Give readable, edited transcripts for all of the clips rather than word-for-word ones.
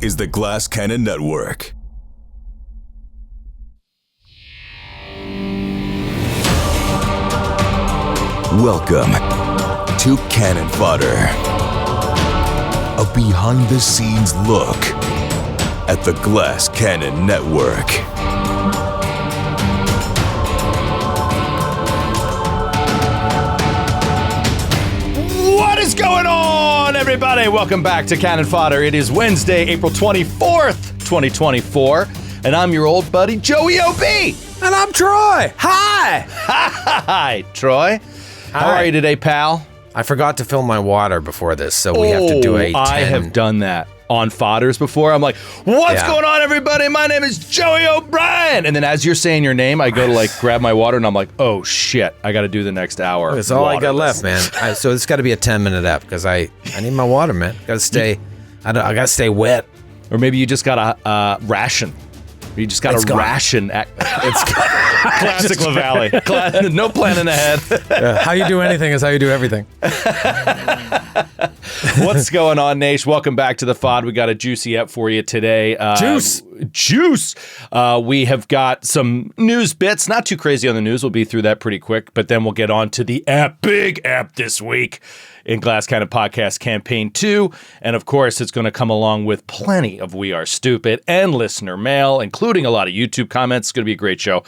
is the Glass Cannon Network. Welcome to Cannon Fodder, a behind-the-scenes look at the Glass Cannon Network. What is going on, everybody? Welcome back to Cannon Fodder. It is Wednesday, April 24th, 2024, and I'm your old buddy, Joey O.B. And I'm Troy. Hi. Hi, Troy. How are you today, pal? I forgot to fill my water before this, so we have to do a 10. I have done that on Fodders before. I'm like, what's going on, everybody? My name is Joey O'Brien. And then as you're saying your name, I go to like grab my water, and I'm like, oh, shit, I got to do the next hour. That's all I got left, man. So it's got to be a 10-minute app because I need my water, man. I got to stay wet. Or maybe you just got a ration. You just got a ration. It's classic Lavallee. No planning ahead. How you do anything is how you do everything. What's going on, Naish? Welcome back to the FOD. We got a juicy ep for you today. Juice. We have got some news bits. Not too crazy on the news. We'll be through that pretty quick. But then we'll get on to the big app this week in Glass Cannon Podcast Campaign 2. And of course, it's going to come along with plenty of We Are Stupid and listener mail, including a lot of YouTube comments. It's going to be a great show.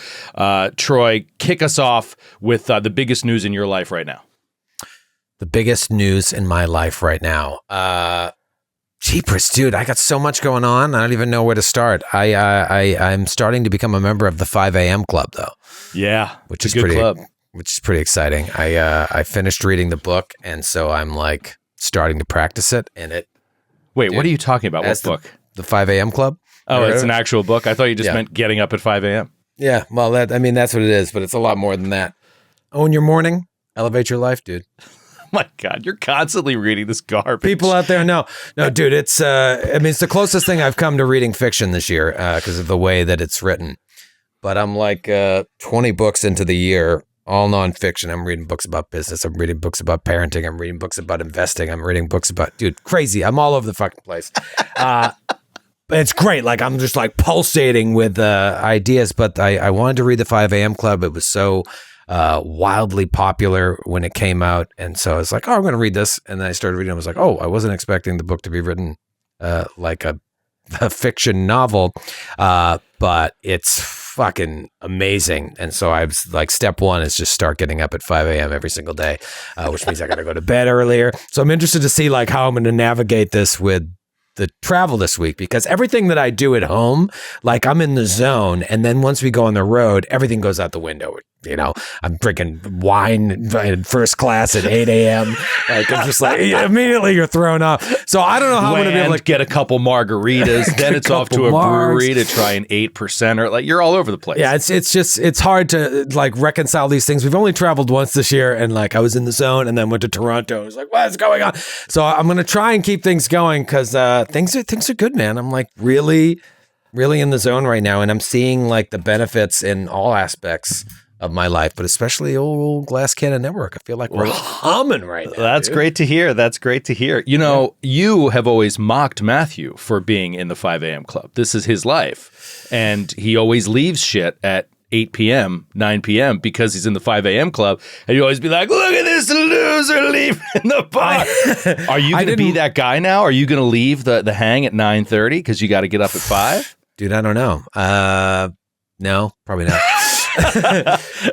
Troy, kick us off with the biggest news in your life right now. The biggest news in my life right now. Jeepers, dude, I got so much going on. I don't even know where to start. I'm starting to become a member of the 5 a.m. club, though. Yeah, which is pretty exciting. I finished reading the book, and so I'm like starting to practice it. And Wait, dude, what are you talking about? What book? The 5 a.m. club. Oh, it's an actual book. I thought you just meant getting up at 5 a.m. Yeah, well, that's what it is, but it's a lot more than that. Own your morning, elevate your life, dude. My God, you're constantly reading this garbage. People out there, no, dude, it's the closest thing I've come to reading fiction this year because of the way that it's written. But I'm like 20 books into the year, all nonfiction. I'm reading books about business. I'm reading books about parenting. I'm reading books about investing. I'm reading books about, dude, crazy. I'm all over the fucking place. It's great. Like, I'm just like pulsating with ideas, but I wanted to read the 5 a.m. club. It was so wildly popular when it came out. And so I was like, oh, I'm going to read this. And then I started reading. I was like, oh, I wasn't expecting the book to be written like a fiction novel, but it's fucking amazing. And so I was like, step one is just start getting up at 5 a.m. every single day, which means I got to go to bed earlier. So I'm interested to see like how I'm going to navigate this with the travel this week, because everything that I do at home, like I'm in the zone. And then once we go on the road, everything goes out the window. You know, I'm drinking wine in first class at 8 a.m. Like, I'm just like, immediately you're thrown off. So I don't know how I'm going to be able to get a couple margaritas. Then it's off to a brewery to try an 8%, or like you're all over the place. Yeah, it's hard to like reconcile these things. We've only traveled once this year, and like I was in the zone and then went to Toronto. I was like, what's going on? So I'm going to try and keep things going because things are good, man. I'm like really in the zone right now, and I'm seeing like the benefits in all aspects of my life, but especially old Glass Cannon Network. I feel like we're humming right now. That's great to hear. That's great to hear. You know, you have always mocked Matthew for being in the 5 a.m. club. This is his life. And he always leaves shit at 8 p.m., 9 p.m. because he's in the 5 a.m. club. And you always be like, look at this loser leaving the bar. Are you going to be that guy now? Are you going to leave the hang at 9:30 because you got to get up at 5? Dude, I don't know. No, probably not.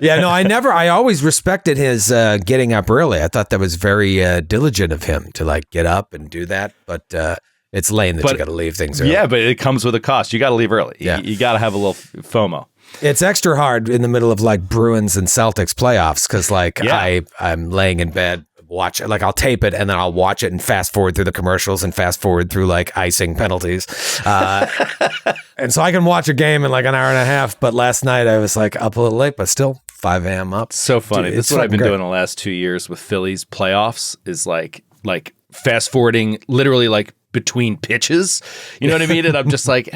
Yeah, no, I always respected his getting up early. I thought that was very diligent of him to like get up and do that. But it's lame that you got to leave things early. Yeah, but it comes with a cost. You got to leave early. Yeah. You got to have a little FOMO. It's extra hard in the middle of like Bruins and Celtics playoffs because like I'm laying in bed. I'll tape it and then I'll watch it and fast forward through the commercials and fast forward through like icing penalties. And so I can watch a game in like an hour and a half. But last night I was like up a little late, but still 5 a.m. up. So funny. Dude, this is what I've been doing the last 2 years with Phillies playoffs is like fast forwarding literally like between pitches. You know what I mean? And I'm just like,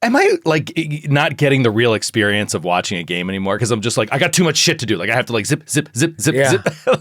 Am I like not getting the real experience of watching a game anymore? Because I'm just like, I got too much shit to do. Like I have to like zip.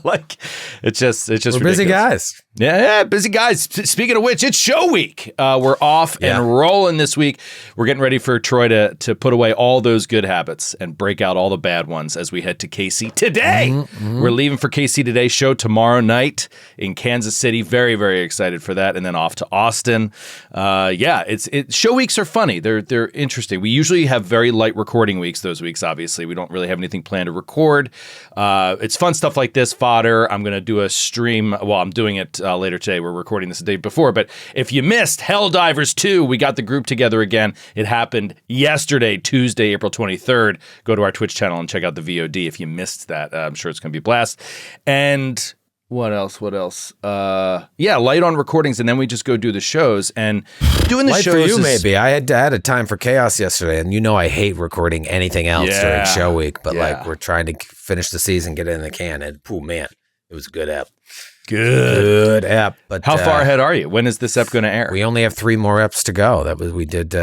Like it's just we're busy guys. Yeah, busy guys. Speaking of which, it's show week. We're off and rolling this week. We're getting ready for Troy to put away all those good habits and break out all the bad ones as we head to KC today. We're leaving for KC today. Show tomorrow night in Kansas City. Very, very excited for that. And then off to Austin. It's show weeks are funny. They're interesting. We usually have very light recording weeks. Those weeks, obviously, we don't really have anything planned to record. It's fun stuff like this. Fodder. I'm going to do a stream. Well, I'm doing it later today. We're recording this the day before. But if you missed Helldivers 2, we got the group together again. It happened yesterday, Tuesday, April 23rd. Go to our Twitch channel and check out the VOD if you missed that. I'm sure it's going to be a blast. And what else? Light on recordings, and then we just go do the shows. And doing the light shows for you, maybe. I had a time for chaos yesterday, and I hate recording anything else during show week. But like we're trying to finish the season, get it in the can, and man, it was a good app. Good app. But how far ahead are you? When is this ep going to air? We only have 3 more eps to go. We did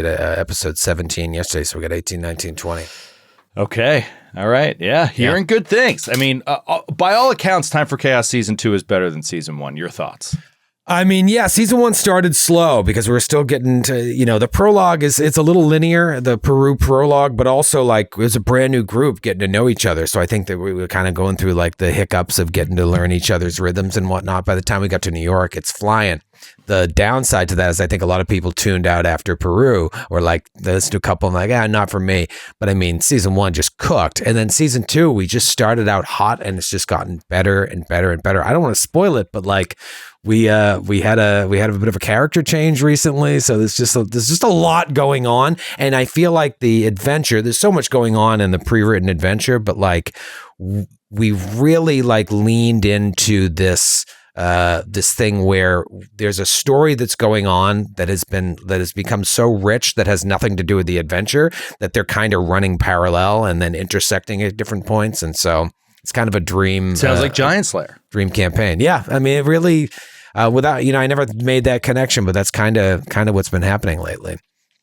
episode 17 yesterday, so we got 18, 19, 20. Okay. All right. Yeah. Hearing good things. I mean, by all accounts, Time for Chaos Season 2 is better than Season 1. Your thoughts? I mean, Season 1 started slow because we were still getting to, the prologue it's a little linear, the Peru prologue, but also like it was a brand new group getting to know each other. So I think that we were kind of going through like the hiccups of getting to learn each other's rhythms and whatnot. By the time we got to New York, it's flying. The downside to that is I think a lot of people tuned out after Peru or like let's do a couple and like, not for me. But I mean, Season 1 just cooked. And then Season 2, we just started out hot and it's just gotten better and better and better. I don't want to spoil it, but like we had a bit of a character change recently. So there's just a lot going on. And I feel like the adventure, there's so much going on in the pre-written adventure, but like we really like leaned into this thing where there's a story that's going on that has become so rich that has nothing to do with the adventure that they're kind of running parallel and then intersecting at different points. And so it's kind of a dream. Sounds like Giant Slayer. Dream campaign. Yeah. I mean, it really, without, I never made that connection, but that's kind of what's been happening lately.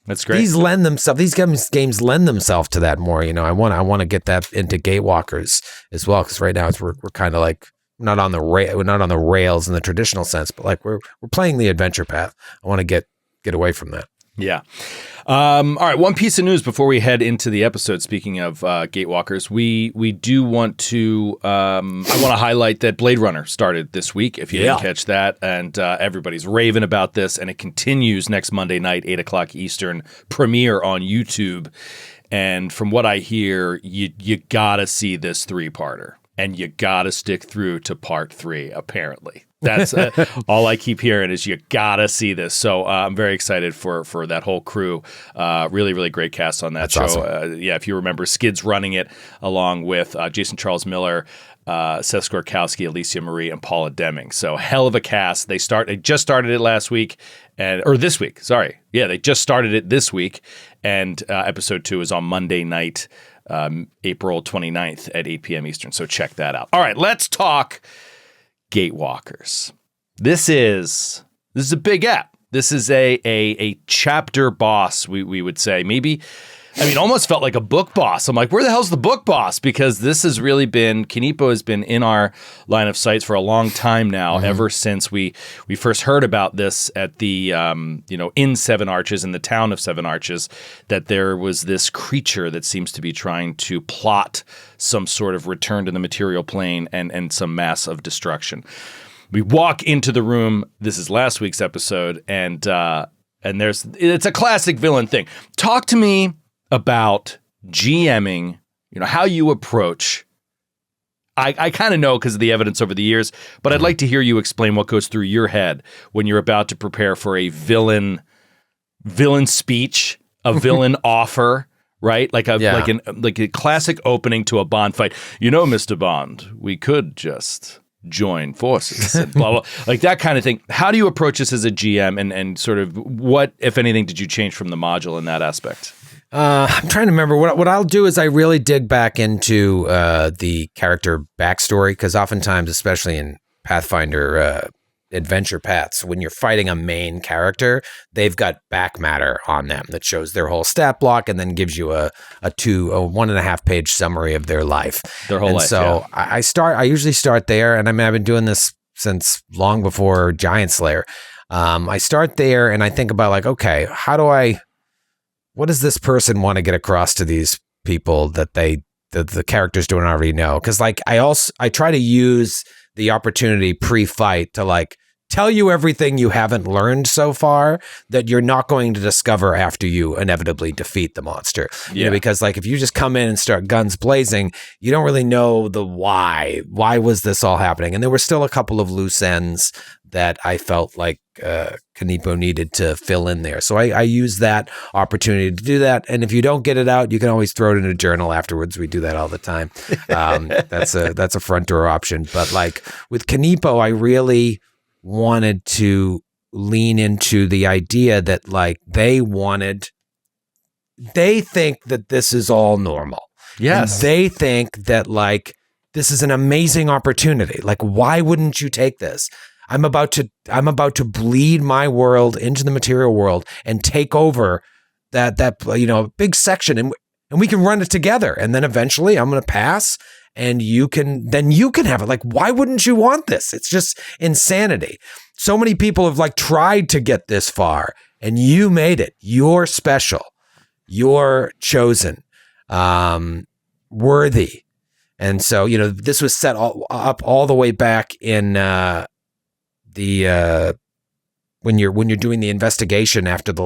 That's great. These games lend themselves to that more. I want to get that into Gatewalkers as well. Cause right now we're kind of like, we're not on the rails in the traditional sense, but like we're playing the adventure path. I want to get away from that. Yeah. All right. One piece of news before we head into the episode. Speaking of Gatewalkers, we do want to. I want to highlight that Blade Runner started this week. If you didn't catch that, and everybody's raving about this, and it continues next Monday night, 8:00 Eastern, premiere on YouTube. And from what I hear, you gotta see this 3-parter. And you gotta stick through to part 3, apparently. That's all I keep hearing is you gotta see this. So I'm very excited for that whole crew. Really, really great cast on that show. Awesome. If you remember, Skid's running it along with Jason Charles Miller, Seth Skorkowski, Alicia Marie, and Paula Deming. So hell of a cast. They just started it last week, or this week. Sorry, they just started it this week, and episode 2 is on Monday night. April 29th at 8 p.m. Eastern. So check that out. All right, let's talk Gatewalkers. This is a big app. This is a chapter boss, we would say. Maybe, almost felt like a book boss. I'm like, where the hell's the book boss? Because this has really been, Kaneepo has been in our line of sights for a long time now, ever since we first heard about this at the, in Seven Arches, in the town of Seven Arches, that there was this creature that seems to be trying to plot some sort of return to the material plane and some mass of destruction. We walk into the room. This is last week's episode, and it's a classic villain thing. Talk to me about GMing, how you approach. I kind of know because of the evidence over the years, but I'd like to hear you explain what goes through your head when you're about to prepare for a villain speech, a villain offer, right? Like a classic opening to a Bond fight. Mr. Bond, we could just join forces and blah, blah, like that kind of thing. How do you approach this as a GM and sort of what, if anything, did you change from the module in that aspect? I'm trying to remember. What I'll do is I really dig back into the character backstory, because oftentimes, especially in Pathfinder adventure paths. When you're fighting a main character, they've got back matter on them that shows their whole stat block and then gives you a 1.5 page summary of their life. Their whole life. So I usually start there, and I've been doing this since long before Giant Slayer. I start there and I think about like, okay, what does this person want to get across to these people that the characters don't already know? Because like I try to use the opportunity pre-fight to like tell you everything you haven't learned so far that you're not going to discover after you inevitably defeat the monster. Yeah. You know, because like if you just come in and start guns blazing, you don't really know the why. Why was this all happening? And there were still a couple of loose ends that I felt like Kaneepo needed to fill in there. So I use that opportunity to do that. And if you don't get it out, you can always throw it in a journal afterwards. We do that all the time. That's a front door option. But like with Kaneepo, I really wanted to lean into the idea that like they think that this is all normal. Yes. And they think that like this is an amazing opportunity. Like, why wouldn't you take this? I'm about to bleed my world into the material world and take over that big section, and we can run it together. And then eventually I'm going to pass, and you can have it. Like, why wouldn't you want this? It's just insanity. So many people have like tried to get this far, and you made it. You're special. You're chosen, worthy. And so, this was set up all the way back in when you're doing the investigation after the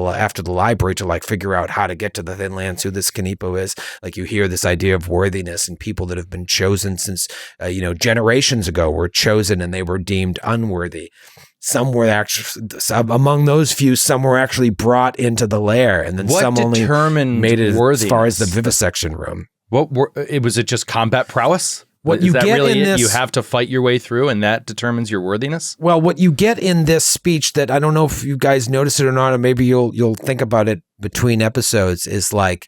library to like figure out how to get to the Thin Lands, who this Kaneepo is. Like you hear this idea of worthiness, and people that have been chosen since generations ago were chosen and they were deemed unworthy. Some were actually among those few. Some were actually brought into the lair, and then some only made it as far as the vivisection room. Was it just combat prowess? What you get really in this, you have to fight your way through, and that determines your worthiness? Well, what you get in this speech that I don't know if you guys notice it or not, or maybe you'll think about it between episodes, is like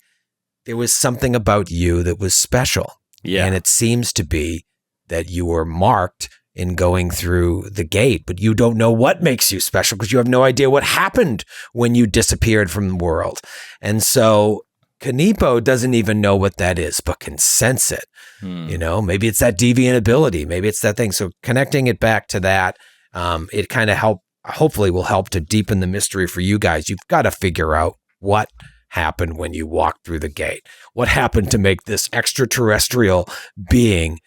there was something about you that was special. Yeah. And it seems to be that you were marked in going through the gate, but you don't know what makes you special because you have no idea what happened when you disappeared from the world. And so Kaneepo doesn't even know what that is, but can sense it. Maybe it's that deviant ability. Maybe it's that thing. So connecting it back to that, it kind of hopefully will help to deepen the mystery for you guys. You've got to figure out what happened when you walked through the gate. What happened to make this extraterrestrial being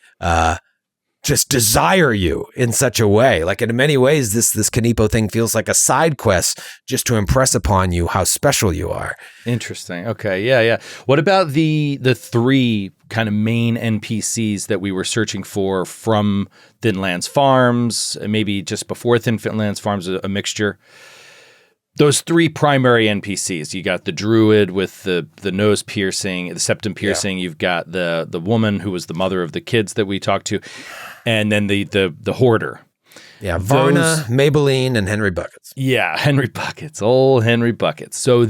just desire you in such a way? Like in many ways, this Kaneepo thing feels like a side quest just to impress upon you how special you are. Interesting. Okay. Yeah. What about the three kind of main NPCs that we were searching for from Thin Lands Farms, maybe just before Thin Lands Farms, a mixture? Those three primary NPCs. You got the druid with the nose piercing, the septum piercing. Yeah. You've got the woman who was the mother of the kids that we talked to, and then the hoarder. Yeah, Varna, Maybelline, and Henry Buckets. Yeah, Henry Buckets, old Henry Buckets. So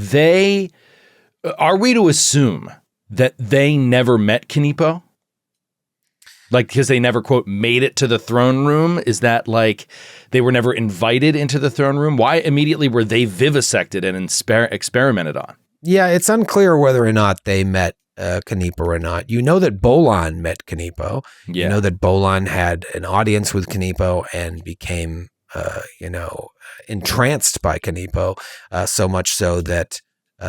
are we to assume that they never met Kaneepo? Like, because they never, quote, made it to the throne room? Is that like they were never invited into the throne room? Why immediately were they vivisected and experimented on? Yeah, it's unclear whether or not they met Kaneepo or not. You know that Bolon met Kaneepo. Yeah. You know that Bolon had an audience with Kaneepo and became, entranced by Kaneepo, so much so that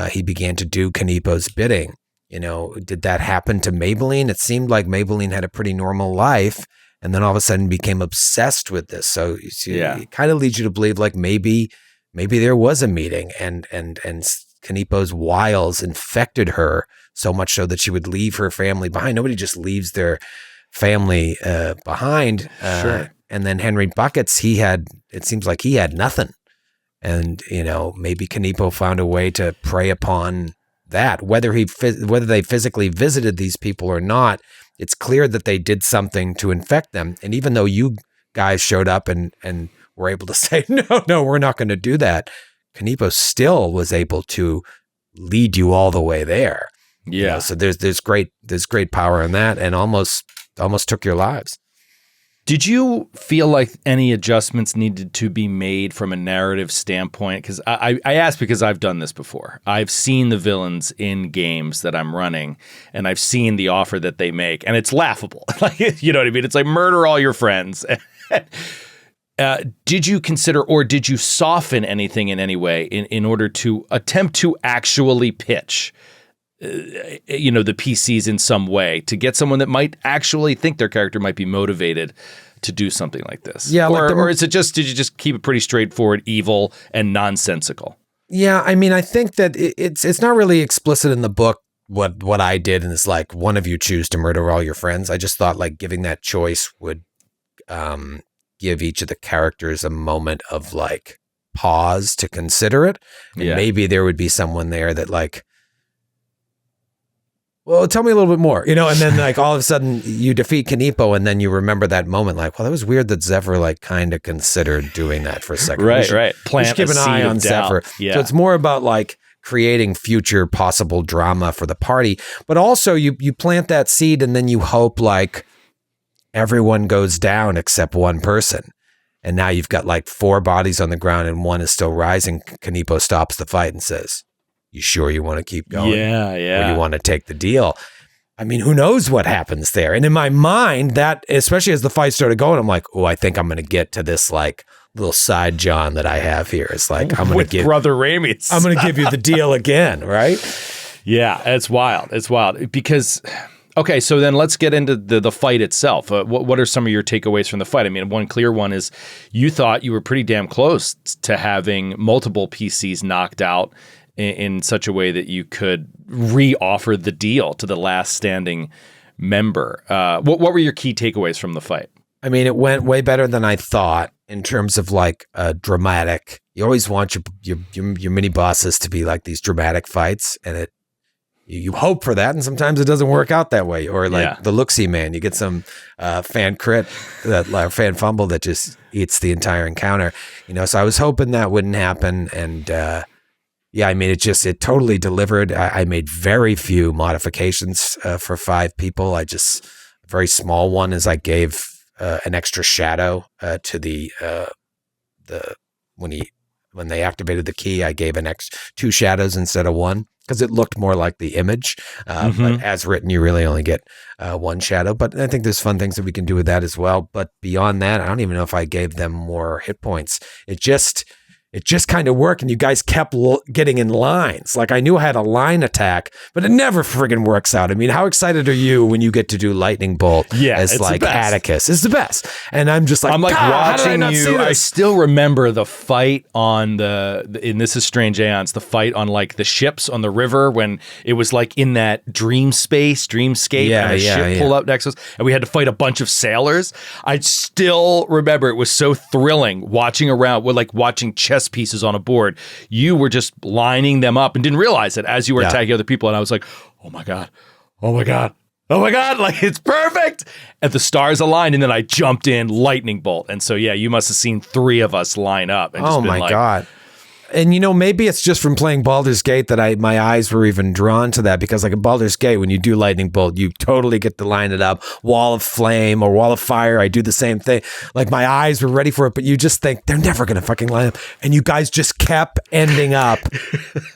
he began to do Kaneepo's bidding. Did that happen to Maybelline? It seemed like Maybelline had a pretty normal life and then all of a sudden became obsessed with this. So it kind of leads you to believe like maybe there was a meeting and Kaneepo's wiles infected her so much so that she would leave her family behind. Nobody just leaves their family behind. Sure. And then Henry Buckets, it seems like he had nothing. And, maybe Kaneepo found a way to prey upon that. Whether they physically visited these people or not, it's clear that they did something to infect them. And even though you guys showed up and were able to say, no, we're not going to do that, Kaneepo still was able to lead you all the way there. Yeah. So there's great power in that, and almost took your lives. Did you feel like any adjustments needed to be made from a narrative standpoint? Because I ask because I've done this before. I've seen the villains in games that I'm running, and I've seen the offer that they make, and it's laughable. Like, you know what I mean? It's like murder all your friends. Did you consider, or did you soften anything in any way in order to attempt to actually pitch the PCs in some way to get someone that might actually think their character might be motivated to do something like this? Yeah, or is it just, did you just keep it pretty straightforward, evil and nonsensical? Yeah, I mean, I think that it's not really explicit in the book what I did, and it's like one of you choose to murder all your friends. I just thought like giving that choice would give each of the characters a moment of like pause to consider it, and maybe there would be someone there that like, well, tell me a little bit more, and then like all of a sudden you defeat Kaneepo and then you remember that moment like, well, that was weird that Zephyr like kind of considered doing that for a second. Right. Plant keep an eye on Zephyr. Yeah. So it's more about like creating future possible drama for the party, but also you plant that seed and then you hope like everyone goes down except one person. And now you've got like 4 bodies on the ground and one is still rising. Kaneepo stops the fight and says, "You sure you want to keep going? Yeah. Or you want to take the deal?" I mean, who knows what happens there? And in my mind, that, especially as the fight started going, I'm like, oh, I think I'm going to get to this like little side John that I have here. It's like, I'm going to give Brother Raimi. I'm going to give you the deal again, right? Yeah, it's wild. It's wild because, okay, so then let's get into the fight itself. What are some of your takeaways from the fight? I mean, one clear one is you thought you were pretty damn close to having multiple PCs knocked out in such a way that you could re-offer the deal to the last standing member. What were your key takeaways from the fight? I mean, it went way better than I thought in terms of like dramatic. You always want your mini bosses to be like these dramatic fights, and you hope for that, and sometimes it doesn't work out that way. Or like the Looksee Man, you get some fan crit, fan fumble that just eats the entire encounter. So I was hoping that wouldn't happen, and I mean, it totally delivered. I made very few modifications for 5 people. A very small one is I gave an extra shadow to the when they activated the key, I gave 2 shadows instead of 1 because it looked more like the image. But as written, you really only get 1 shadow. But I think there's fun things that we can do with that as well. But beyond that, I don't even know if I gave them more hit points. It just kind of worked, and you guys kept getting in lines. Like I knew I had a line attack, but it never friggin' works out. I mean, how excited are you when you get to do Lightning Bolt as like Atticus? It's the best. And I'm just like, I'm like watching you. I still remember the fight on and this is Strange Aeons, the fight on like the ships on the river when it was like in that dreamscape, and a ship pulled up next to us, and we had to fight a bunch of sailors. I still remember it was so thrilling watching around, like watching chess pieces on a board. You were just lining them up and didn't realize it as you were attacking other people. And I was like, oh my God, like it's perfect. And the stars aligned, and then I jumped in lightning bolt. And so, you must have seen 3 of us line up. And just been God. And maybe it's just from playing Baldur's Gate that my eyes were even drawn to that, because like in Baldur's Gate, when you do lightning bolt, you totally get to line it up. Wall of flame or wall of fire, I do the same thing. Like my eyes were ready for it, but you just think they're never gonna fucking line up. And you guys just kept ending up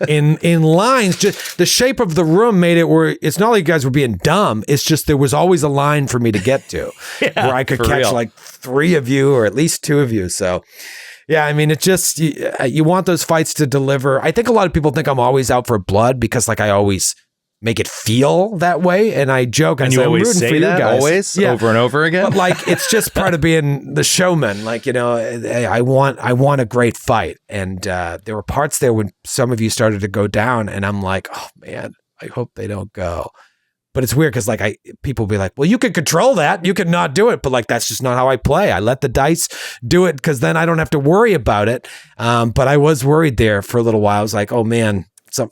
in lines. Just the shape of the room made it where it's not like you guys were being dumb. It's just there was always a line for me to get to where I could catch like 3 of you or at least 2 of you. So. Yeah, I mean, it just, you want those fights to deliver. I think a lot of people think I'm always out for blood because like I always make it feel that way. And I joke. And you always say that always over and over again. But like, it's just part of being the showman. Like, I want a great fight. And there were parts there when some of you started to go down and I'm like, oh man, I hope they don't go. But it's weird because like people will be like, well, you can control that. You can not do it. But like, that's just not how I play. I let the dice do it because then I don't have to worry about it. But I was worried there for a little while. I was like, oh man,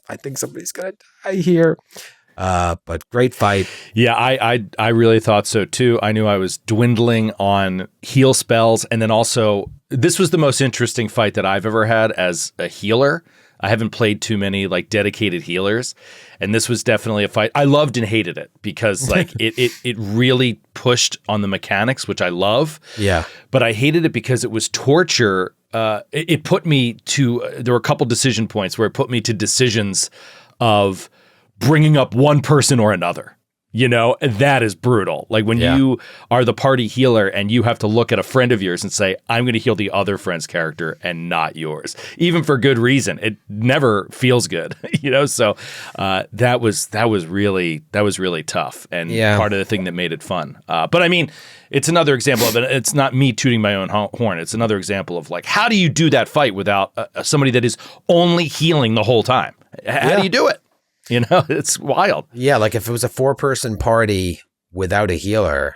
I think somebody's going to die here. But great fight. Yeah, I really thought so too. I knew I was dwindling on heal spells. And then also, this was the most interesting fight that I've ever had as a healer. I haven't played too many like dedicated healers, and this was definitely a fight. I loved and hated it because like it really pushed on the mechanics, which I love. Yeah. But I hated it because it was torture. It put me to there were a couple decision points where it put me to decisions of bringing up one person or another. You know, that is brutal. Like when you are the party healer and you have to look at a friend of yours and say, I'm going to heal the other friend's character and not yours, even for good reason. It never feels good, you know? So that was really tough and part of the thing that made it fun. But I mean, it's another example of it. It's not me tooting my own horn. It's another example of like, how do you do that fight without somebody that is only healing the whole time? How do you do it? You know, it's wild. Yeah, like if it was a 4-person party without a healer,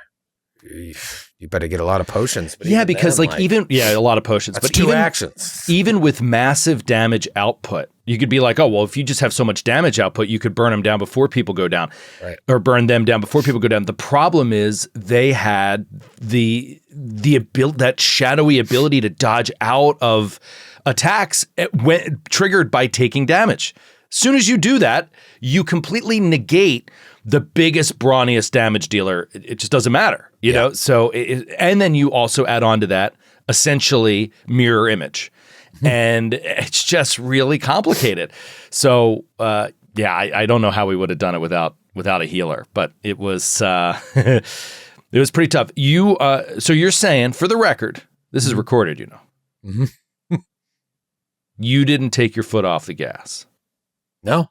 you better get a lot of potions. But yeah, because then, a lot of potions. That's but 2 actions. Even with massive damage output, you could be like, oh, well, if you just have so much damage output, you could burn them down before people go down. Right. Or burn them down before people go down. The problem is they had that shadowy ability to dodge out of attacks triggered by taking damage. Soon as you do that, you completely negate the biggest, brawniest damage dealer. It just doesn't matter, you know? So, and then you also add on to that, essentially, mirror image. And it's just really complicated. So, I don't know how we would have done it without a healer, but it was it was pretty tough. So you're saying, for the record, this is recorded, you know. Mm-hmm. You didn't take your foot off the gas. No,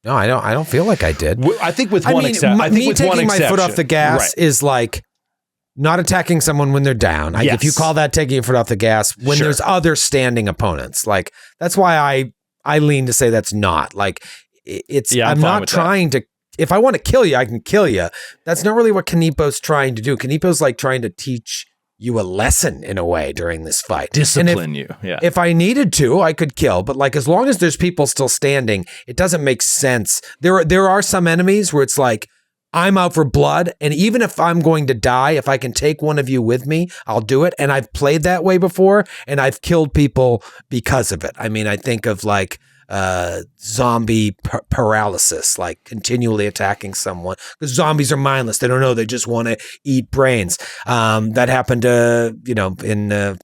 I don't feel like I did. I think with one exception. Me taking my foot off the gas is like not attacking someone when they're down. If you call that taking your foot off the gas, when there's other standing opponents, like that's why I lean to say that's not like it's. I'm not trying to. If I want to kill you, I can kill you. That's not really what Kaneepo's trying to do. Kaneepo's like trying to teach you a lesson in a way during this fight. Discipline you. Yeah. If I needed to, I could kill, but like as long as there's people still standing, it doesn't make sense. There are some enemies where it's like I'm out for blood, and even if I'm going to die, if I can take one of you with me, I'll do it. And I've played that way before, and I've killed people because of it. I mean, I think of like zombie paralysis, like continually attacking someone because zombies are mindless. They don't know. They just want to eat brains. That happened in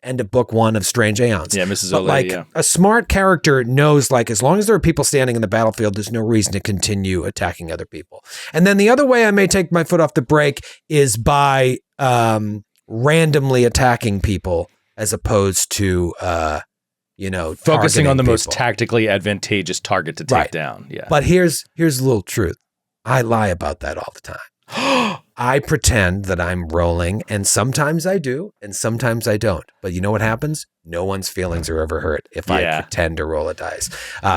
end of book 1 of Strange Aeons. Yeah, Mrs. O'Leary, a smart character knows like as long as there are people standing in the battlefield, there's no reason to continue attacking other people. And then the other way I may take my foot off the brake is by randomly attacking people as opposed to focusing on the people. most tactically advantageous target to take down. Yeah. But here's a little truth. I lie about that all the time. I pretend that I'm rolling, and sometimes I do, and sometimes I don't. But you know what happens? No one's feelings are ever hurt if I pretend to roll a dice.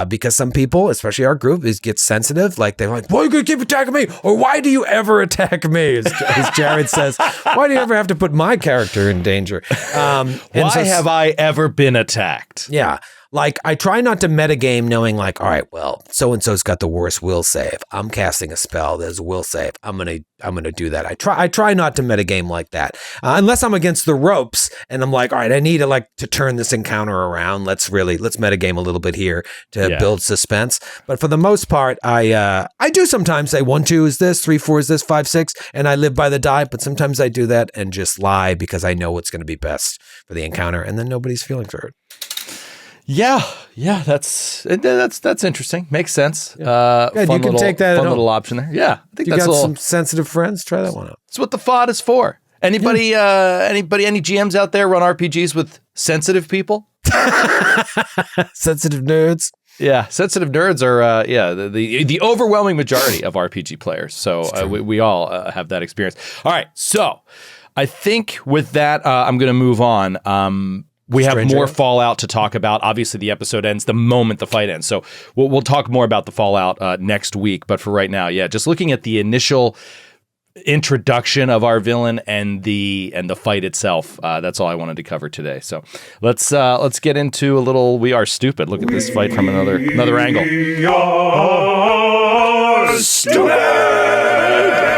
Because some people, especially our group, get sensitive. Like they're like, why are you going to keep attacking me? Or why do you ever attack me? As Jared says, why do you ever have to put my character in danger? Why have I ever been attacked? Yeah. Like, I try not to metagame knowing like, all right, well, so-and-so's got the worst will save. I'm casting a spell. There's a will save. I'm gonna do that. I try not to metagame like that. Unless I'm against the ropes and I'm like, all right, I need to turn this encounter around. Let's metagame a little bit here to build suspense. But for the most part, I do sometimes say 1, 2 is this, 3, 4 is this, 5, 6, and I live by the die. But sometimes I do that and just lie because I know what's going to be best for the encounter, and then nobody's feelings are hurt. Yeah, that's interesting. Makes sense. Yeah, you can take that. Fun little option there. Yeah, I think you got some sensitive friends. Try that one out. That's what the FOD is for. Anybody? Any GMs out there run RPGs with sensitive people? Sensitive nerds. Yeah, sensitive nerds are the overwhelming majority of RPG players. So we all have that experience. All right, so I think with that, I'm going to move on. We have more Fallout to talk about. Obviously, the episode ends the moment the fight ends. So we'll talk more about the Fallout next week. But for right now, just looking at the initial introduction of our villain and the fight itself. That's all I wanted to cover today. So let's get into a little We Are Stupid. Look at this fight from another angle. We are stupid.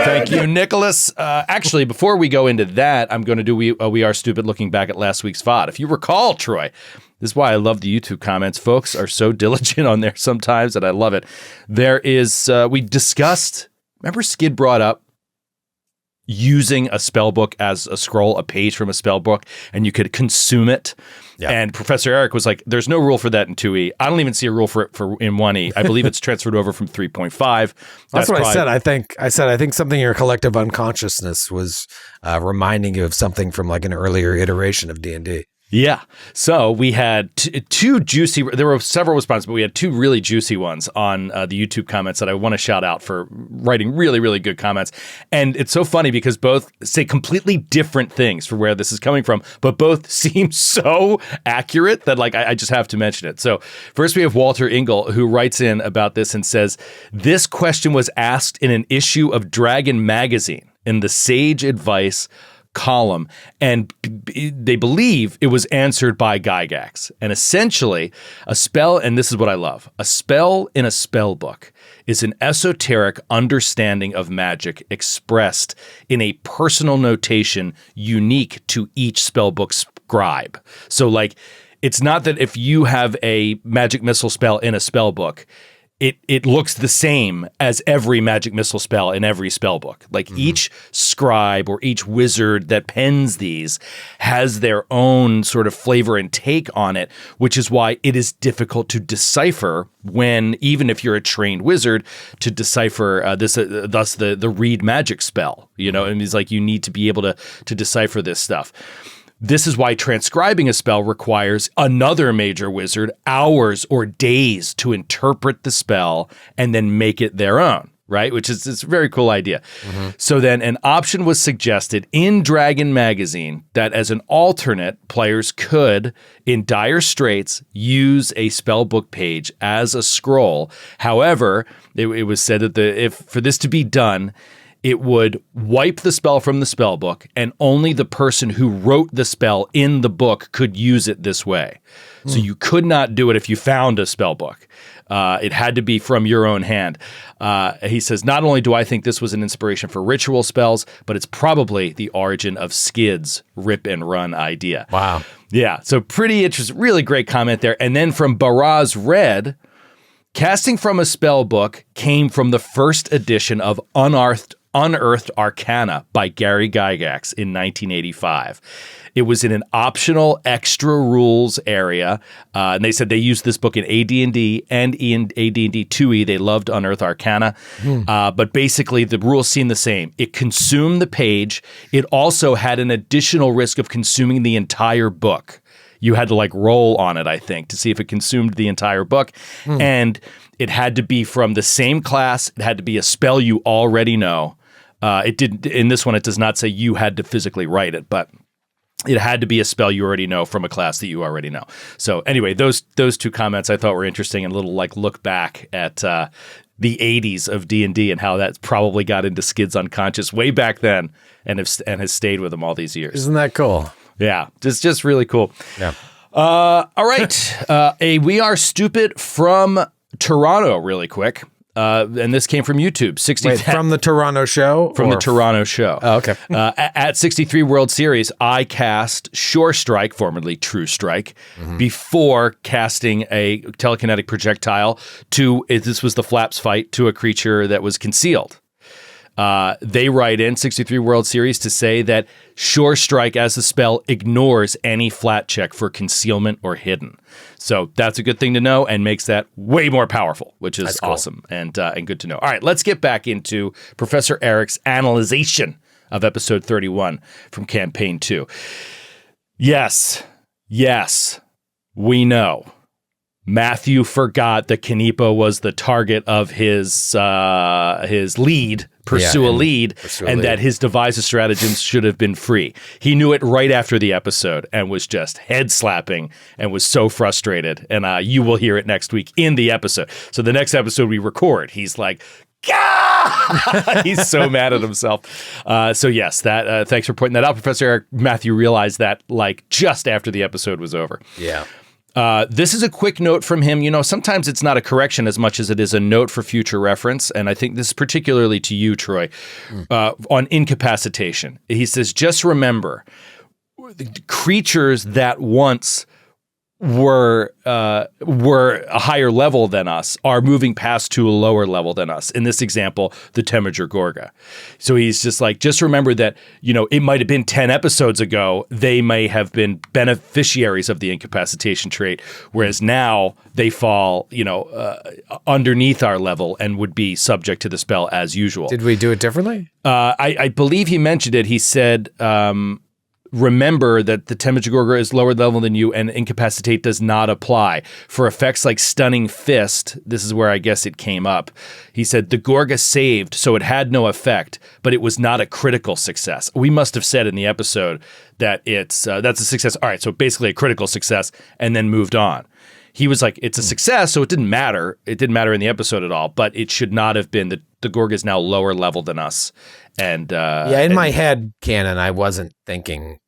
Thank you, Nicholas. Actually, before we go into that, I'm going to do We Are Stupid looking back at last week's VOD. If you recall, Troy, This is why I love the YouTube comments. Folks are so diligent on there sometimes, and I love it. There is, we discussed, remember Skid brought up using a spell book as a scroll, a page from a spell book, and you could consume it. Yeah. And Professor Eric was like, there's no rule for that in 2E. I don't even see a rule for it in 1E. I believe it's transferred over from 3.5. That's what I said. I think something in your collective unconsciousness was reminding you of something from like an earlier iteration of D&D. Yeah. So we had two juicy, there were several responses, but we had two really juicy ones on the YouTube comments that I want to shout out for writing really, really good comments. And it's so funny because both say completely different things for where this is coming from, but both seem so accurate that like I just have to mention it. So first we have Walter Ingle, who writes in about this and says, this question was asked in an issue of Dragon Magazine in the Sage Advice column, and they believe it was answered by Gygax. And essentially, a spell, and this is what I love, a spell in a spell book is an esoteric understanding of magic expressed in a personal notation unique to each spellbook scribe. So like, it's not that if you have a magic missile spell in a spell book, it looks the same as every magic missile spell in every spell book. Like each scribe or each wizard that pens these has their own sort of flavor and take on it, which is why it is difficult to decipher when, even if you're a trained wizard, to decipher thus the read magic spell, you know, and it's like you need to be able to decipher this stuff. This is why transcribing a spell requires another major wizard hours or days to interpret the spell and then make it their own, right? Which is it's a very cool idea. So then an option was suggested in Dragon Magazine that as an alternate, players could, in dire straits, use a spellbook page as a scroll. However, it was said that if for this to be done, it would wipe the spell from the spell book, and only the person who wrote the spell in the book could use it this way. So you could not do it if you found a spell book. It had to be from your own hand. He says, not only do I think this was an inspiration for ritual spells, but it's probably the origin of Skid's rip and run idea. Wow. Yeah, so pretty interesting, really great comment there. And then from Baraz Red, casting from a spell book came from the first edition of Unearthed Arcana by Gary Gygax in 1985. It was in an optional extra rules area, and they said they used this book in AD&D and in AD&D 2E. They loved Unearthed Arcana, but basically the rules seemed the same. It consumed the page. It also had an additional risk of consuming the entire book. You had to like roll on it, I think, to see if it consumed the entire book. And it had to be from the same class. It had to be a spell you already know. It didn't, in this one, it does not say you had to physically write it, but it had to be a spell you already know from a class that you already know. So anyway, those two comments I thought were interesting, and a little like look back at the 80s of D&D and how that probably got into Skid's unconscious way back then and has stayed with him all these years. Isn't that cool? Yeah, it's just really cool. Yeah. All right. A We Are Stupid from Toronto really quick. And this came from YouTube. Wait, from the Toronto show? From the Toronto show. Oh, okay. At 63 World Series, I cast Sure Strike, formerly True Strike, before casting a telekinetic projectile this was the Flaps fight, to a creature that was concealed. They write in 63 World Series to say that Sure Strike as a spell ignores any flat check for concealment or hidden. So that's a good thing to know and makes that way more powerful, which is awesome and good to know. All right, let's get back into Professor Eric's analyzation of episode 31 from campaign 2. Yes, we know. Matthew forgot that Kaneepo was the target of his lead, pursue a lead, that his devised stratagems should have been free. He knew it right after the episode and was just head slapping and was so frustrated. And you will hear it next week in the episode. So the next episode we record, he's like, Gah! He's so mad at himself. So yes, that thanks for pointing that out, Professor Eric. Matthew realized that like just after the episode was over. Yeah. This is a quick note from him. You know, sometimes it's not a correction as much as it is a note for future reference. And I think this is particularly to you, Troy, on incapacitation. He says, just remember, creatures that once were a higher level than us are moving past to a lower level than us. In this example, the Temager Gorga. So he's just like, just remember that, it might have been 10 episodes ago, they may have been beneficiaries of the incapacitation trait, whereas now they fall, underneath our level and would be subject to the spell as usual. Did we do it differently? I believe he mentioned it. He said, remember that the Temager Gorga is lower level than you and incapacitate does not apply. For effects like Stunning Fist, this is where I guess it came up. He said the Gorga saved, so it had no effect, but it was not a critical success. We must have said in the episode that that's a success. All right, so basically a critical success and then moved on. He was like, it's a success, so it didn't matter. It didn't matter in the episode at all, but it should not have been. The Gorga is now lower level than us. And in my head, Cannon, I wasn't thinking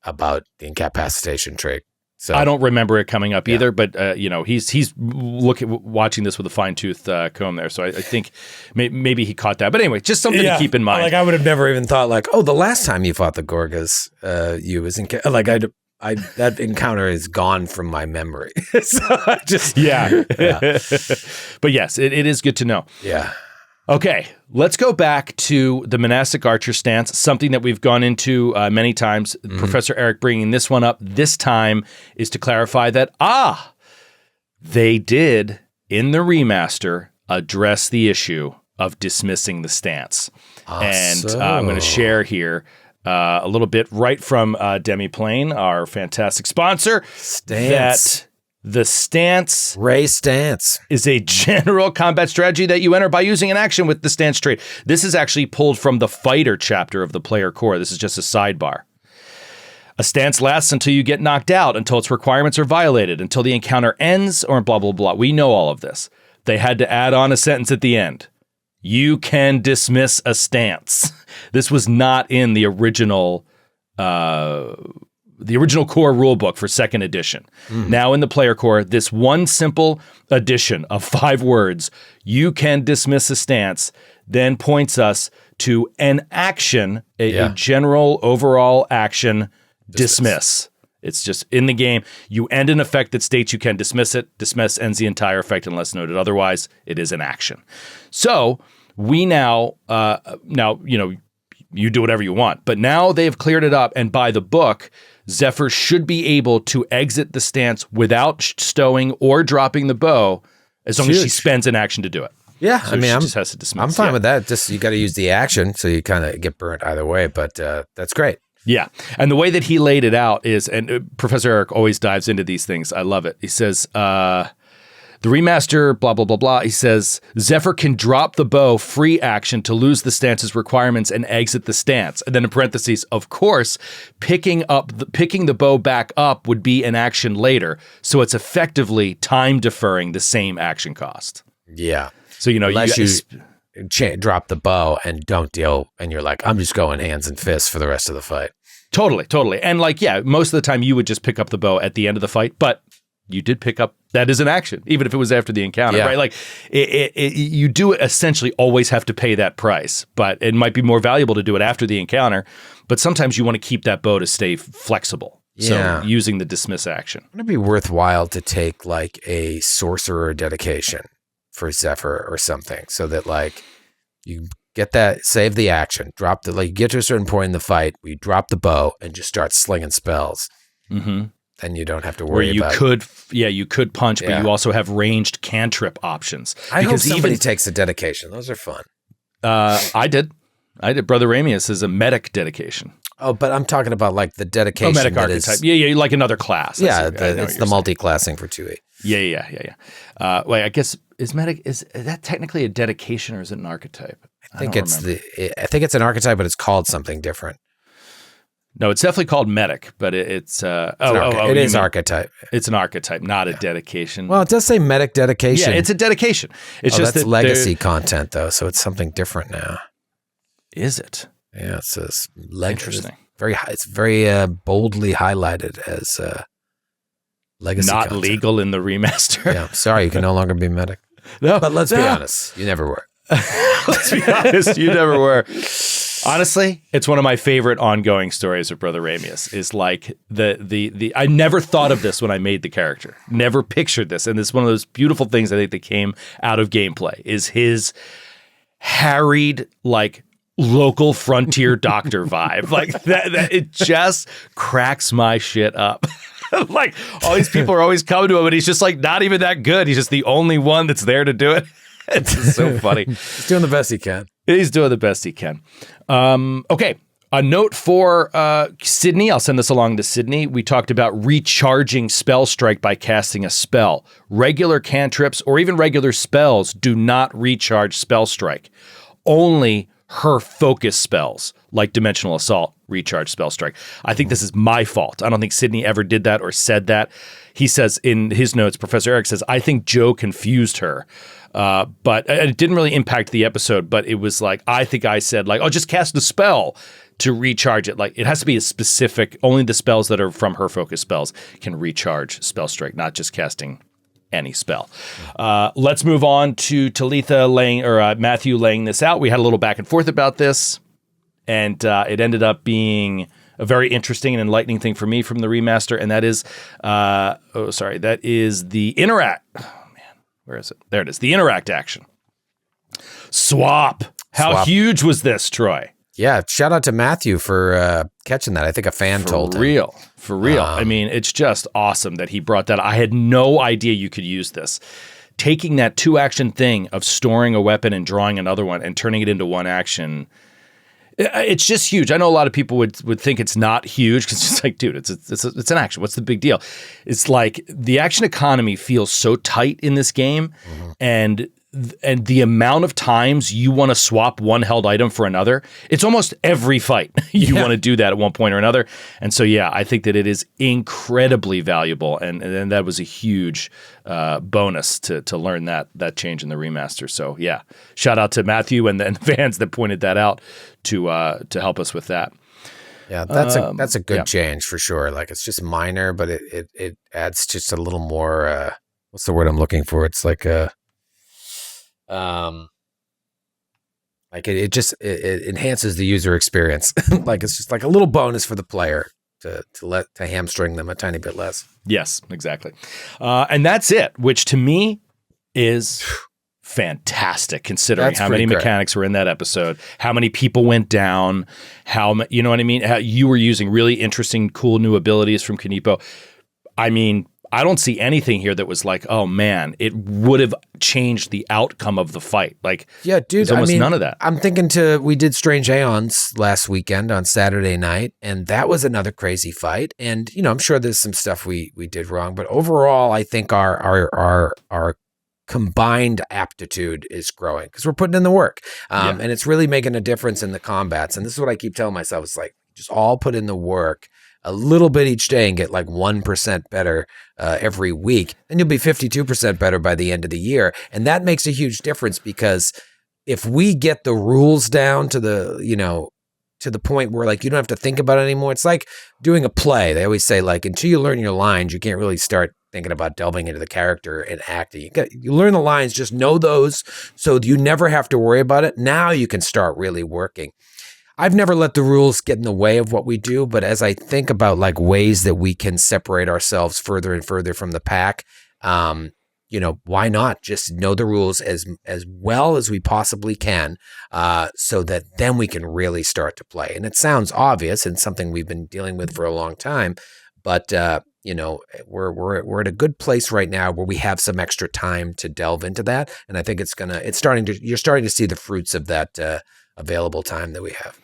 about the incapacitation trait. So I don't remember it coming up either, but he's watching this with a fine-tooth comb there, so I think maybe he caught that. But anyway, just something to keep in mind. Like I would have never even thought like, the last time you fought the Gorgas, you was that encounter is gone from my memory. So I just yeah. But yes, it is good to know. Yeah. Okay, let's go back to the monastic archer stance, something that we've gone into many times. Mm-hmm. Professor Eric bringing this one up this time is to clarify that, they did, in the remaster, address the issue of dismissing the stance. And I'm going to share here a little bit right from Demiplane, our fantastic sponsor. Stance. That the stance Ray stance is a general combat strategy that you enter by using an action with the stance trait. This is actually pulled from the fighter chapter of the player core. This is just a sidebar. A stance lasts until you get knocked out, until its requirements are violated, until the encounter ends, or blah, blah, blah. We know all of this. They had to add on a sentence at the end. You can dismiss a stance. This was not in the original core rulebook for second edition. Now in the player core, this one simple addition of 5 words, you can dismiss a stance, then points us to an action, a general overall action, dismiss. It's just in the game. You end an effect that states you can dismiss it. Dismiss ends the entire effect unless noted otherwise. It is an action. So we now, you do whatever you want, but now they've cleared it up, and by the book, Zephyr should be able to exit the stance without stowing or dropping the bow as long as she spends an action to do it. Yeah, so she just has to dismiss. I'm fine with that. Just you got to use the action, so you kind of get burnt either way, but that's great. Yeah, and the way that he laid it out is, and Professor Eric always dives into these things. I love it. He says, the remaster, blah, blah, blah, blah. He says, Zephyr can drop the bow free action to lose the stance's requirements and exit the stance. And then in parentheses, of course, picking the bow back up would be an action later. So it's effectively time deferring the same action cost. Yeah. So, unless you drop the bow and don't deal, and you're like, I'm just going hands and fists for the rest of the fight. Totally. And most of the time you would just pick up the bow at the end of the fight, but you did pick up, that is an action, even if it was after the encounter, right? Like you do essentially always have to pay that price, but it might be more valuable to do it after the encounter. But sometimes you want to keep that bow to stay flexible. So using the dismiss action. Wouldn't it be worthwhile to take like a sorcerer dedication for Zephyr or something, so that you get that, save the action, drop the, get to a certain point in the fight, we drop the bow and just start slinging spells. Mm-hmm. Then you don't have to worry about you could punch, but you also have ranged cantrip options. I hope somebody takes a dedication. Those are fun. I did. Brother Ramius is a medic dedication. Oh, but I'm talking about the dedication. Medic archetype. Like another class. Yeah, it's the multi-classing for 2E. Yeah. Wait, I guess is that technically a dedication or is it an archetype? I think it's an archetype, but it's called something different. No, it's definitely called medic, but it's it is archetype. It's an archetype, not a dedication. Well, it does say medic dedication. Yeah, it's a dedication. It's just that's legacy content though, so it's something different now. Is it? Yeah, it says interesting. It's very boldly highlighted as legacy. Not content. legal in the remaster. Yeah, sorry, you can no longer be medic. No, but let's be honest, you never were. Let's be honest, you never were. Honestly, it's one of my favorite ongoing stories of Brother Ramius. Is like the I never thought of this when I made the character. Never pictured this, and it's one of those beautiful things I think that came out of gameplay. Is his harried like local frontier doctor vibe, like that it just cracks my shit up. Like all these people are always coming to him, and he's just like not even that good. He's just the only one that's there to do it. It's so funny. He's doing the best he can. He's doing the best he can. Okay. A note for Sydney. I'll send this along to Sydney. We talked about recharging spell strike by casting a spell. Regular cantrips or even regular spells do not recharge spell strike. Only her focus spells, like Dimensional Assault, recharge spell strike. I think this is my fault. I don't think Sydney ever did that or said that. He says in his notes, Professor Eric says, I think Joe confused her. But it didn't really impact the episode, but it was like, I think I said like, oh, just cast the spell to recharge it. Like it has to be a specific, only the spells that are from her focus spells can recharge spell strike, not just casting any spell. Let's move on to Talitha Matthew laying this out. We had a little back and forth about this, and it ended up being a very interesting and enlightening thing for me from the remaster, and that is, that is the interact. Where is it? There it is. The interact action. Swap. How huge was this, Troy? Yeah, shout out to Matthew for catching that. I think a fan told him. For real. I mean, it's just awesome that he brought that. I had no idea you could use this. Taking that 2-action thing of storing a weapon and drawing another one and turning it into 1 action, it's just huge. I know a lot of people would think it's not huge because it's like, dude, it's an action. What's the big deal? It's like the action economy feels so tight in this game, and the amount of times you want to swap one held item for another, it's almost every fight you want to do that at one point or another. And so, yeah, I think that it is incredibly valuable, and that was a huge bonus to learn that change in the remaster. So, yeah, shout out to Matthew and the fans that pointed that out to help us with that. Yeah, that's a good change for sure. Like it's just minor, but it adds just a little more. What's the word I'm looking for? It's like a. Like it enhances the user experience. Like it's just like a little bonus for the player to hamstring them a tiny bit less. Yes, exactly. And that's it, which to me is fantastic considering how many mechanics were in that episode, how many people went down, you know what I mean? How you were using really interesting, cool new abilities from Kaneepo. I mean, I don't see anything here that was like, oh man, it would have changed the outcome of the fight. Like, yeah, dude, there's almost none of that. I'm thinking we did Strange Aeons last weekend on Saturday night, and that was another crazy fight. And, you know, I'm sure there's some stuff we did wrong, but overall, I think our combined aptitude is growing because we're putting in the work. And it's really making a difference in the combats. And this is what I keep telling myself. It's like, just all put in the work a little bit each day and get like 1% better every week, and you'll be 52% better by the end of the year. And that makes a huge difference because if we get the rules down to the point where like you don't have to think about it anymore, it's like doing a play. They always say like until you learn your lines, you can't really start thinking about delving into the character and acting. You learn the lines, just know those, so you never have to worry about it. Now you can start really working. I've never let the rules get in the way of what we do, but as I think about like ways that we can separate ourselves further and further from the pack, why not just know the rules as well as we possibly can, so that then we can really start to play. And it sounds obvious and something we've been dealing with for a long time, but we're at a good place right now where we have some extra time to delve into that, and I think you're starting to see the fruits of that available time that we have.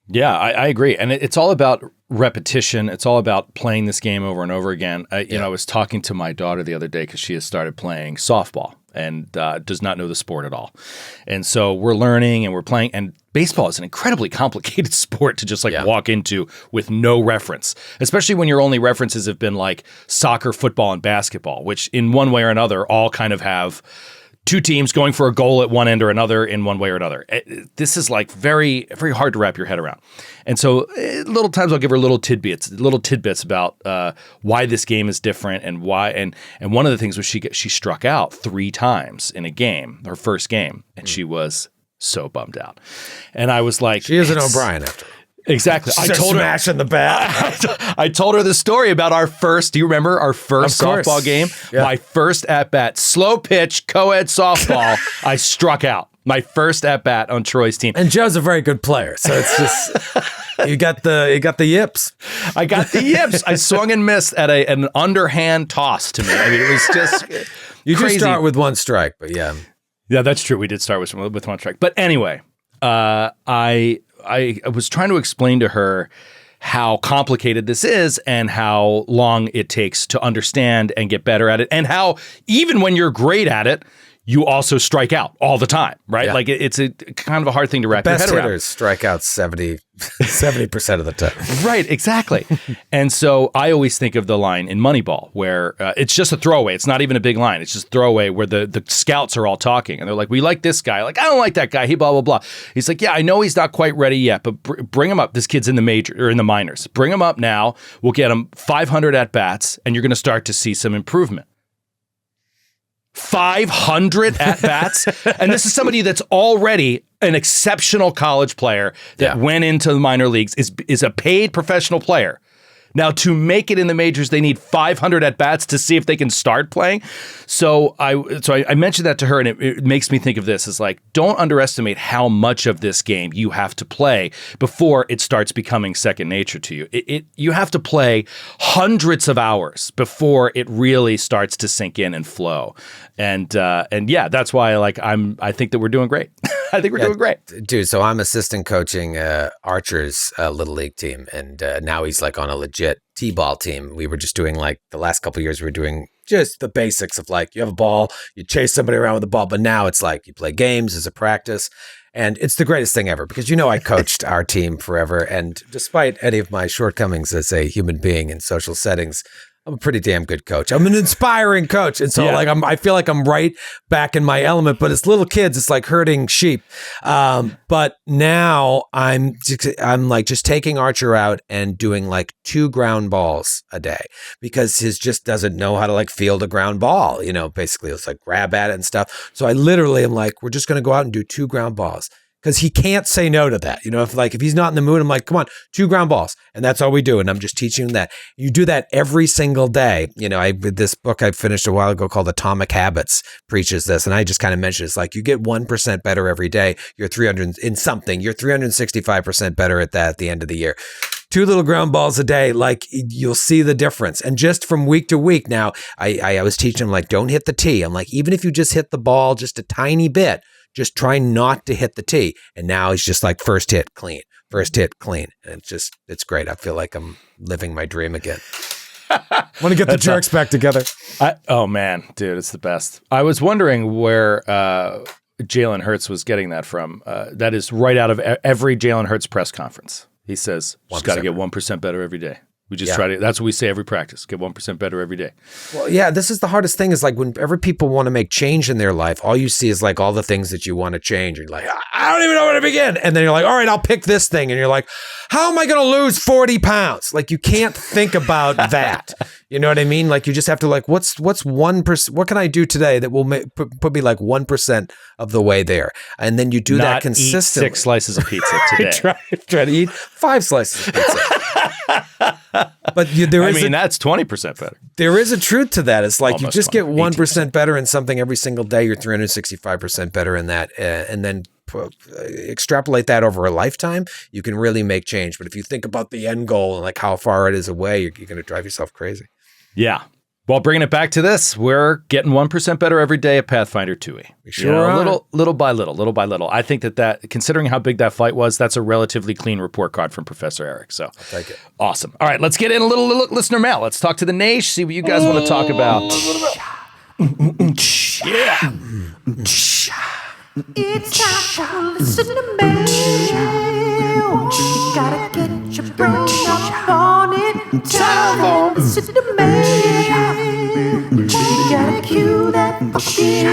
Yeah, I agree. And it's all about repetition. It's all about playing this game over and over again. I was talking to my daughter the other day because she has started playing softball and does not know the sport at all. And so we're learning and we're playing. And baseball is an incredibly complicated sport to just walk into with no reference, especially when your only references have been like soccer, football, and basketball, which in one way or another all kind of have two teams going for a goal at one end or another in one way or another. This is like very, very hard to wrap your head around. And so little times I'll give her little tidbits about why this game is different and why. And one of the things was she struck out 3 times in a game, her first game, and she was so bummed out. And I was like, she is an O'Brien after all. Exactly. I told her smashing the bat. I told her the story about our first. Do you remember our first softball game? Yeah. My first at bat, slow pitch, co-ed softball. I struck out. My first at bat on Troy's team. And Joe's a very good player, so it's just you got the yips. I got the yips. I swung and missed at an underhand toss to me. I mean, it was just you crazy. Just start with one strike, but yeah, that's true. We did start with one strike, but anyway, I was trying to explain to her how complicated this is and how long it takes to understand and get better at it, and how even when you're great at it, you also strike out all the time, right? Yeah. Like it's a kind of a hard thing to wrap your head around. Best hitters strike out 70% of the time. Right, exactly. And so I always think of the line in Moneyball where it's just a throwaway. It's not even a big line. It's just a throwaway where the scouts are all talking. And they're like, we like this guy. Like, I don't like that guy. He blah, blah, blah. He's like, yeah, I know he's not quite ready yet, but bring him up. This kid's in the minors. Bring him up now. We'll get him 500 at-bats, and you're going to start to see some improvement. 500 at-bats. And this is somebody that's already an exceptional college player that went into the minor leagues, is a paid professional player. Now, to make it in the majors, they need 500 at-bats to see if they can start playing. So I mentioned that to her, and it makes me think of this as like, don't underestimate how much of this game you have to play before it starts becoming second nature to you. You have to play hundreds of hours before it really starts to sink in and flow. And yeah, that's why I think that we're doing great. I think we're doing great. Dude, so I'm assistant coaching Archer's Little League team, and now he's like on a legit T-ball team. We were just doing like the last couple of years, we were doing just the basics of like, you have a ball, you chase somebody around with the ball, but now it's like you play games as a practice. And it's the greatest thing ever because, I coached our team forever. And despite any of my shortcomings as a human being in social settings, I'm a pretty damn good coach. I'm an inspiring coach. And so I feel like I'm right back in my element, but as little kids, it's like herding sheep. But now I'm like just taking Archer out and doing like 2 ground balls a day because his just doesn't know how to like field a ground ball. Basically it's like grab at it and stuff. So I literally am like, we're just going to go out and do 2 ground balls. Because he can't say no to that. If he's not in the mood, I'm like, come on, 2 ground balls. And that's all we do. And I'm just teaching him that. You do that every single day. This book I finished a while ago called Atomic Habits preaches this. And I just kind of mentioned it's like you get 1% better every day. You're 365% better at that at the end of the year. 2 little ground balls a day, like you'll see the difference. And just from week to week now, I was teaching him like, don't hit the tee. I'm like, even if you just hit the ball just a tiny bit, just try not to hit the tee. And now he's just like first hit clean. And it's great. I feel like I'm living my dream again. Want to get the jerks back together. Oh man, dude, it's the best. I was wondering where Jalen Hurts was getting that from. That is right out of every Jalen Hurts press conference. He says, just got to get 1% better every day. We just try to, that's what we say every practice, get 1% better every day. Well, yeah, this is the hardest thing is like whenever people want to make change in their life, all you see is like all the things that you want to change. You're like, I don't even know where to begin. And then you're like, all right, I'll pick this thing. And you're like, how am I going to lose 40 pounds? Like you can't think about that. You know what I mean? Like you just have to like, what's 1%? What can I do today that will put me like 1% of the way there? And then you do that consistently. Eat 6 slices of pizza today. try to eat 5 slices of pizza. But that's 20% better. There is a truth to that. It's like almost you just 20, get 1% better in something every single day. You're 365% better in that. And then extrapolate that over a lifetime, you can really make change. But if you think about the end goal and like how far it is away, you're going to drive yourself crazy. Yeah. Well, bringing it back to this, we're getting 1% better every day at Pathfinder 2e. We sure are. Little by little. I think that considering how big that fight was, that's a relatively clean report card from Professor Eric. So I'll take it. Awesome. All right, let's get in a little listener mail. Let's talk to the Naish, see what you guys want to talk about. Yeah. It's time for listener mail. You gotta get your brain up on it. Time for listener mail. You gotta cue that fucking.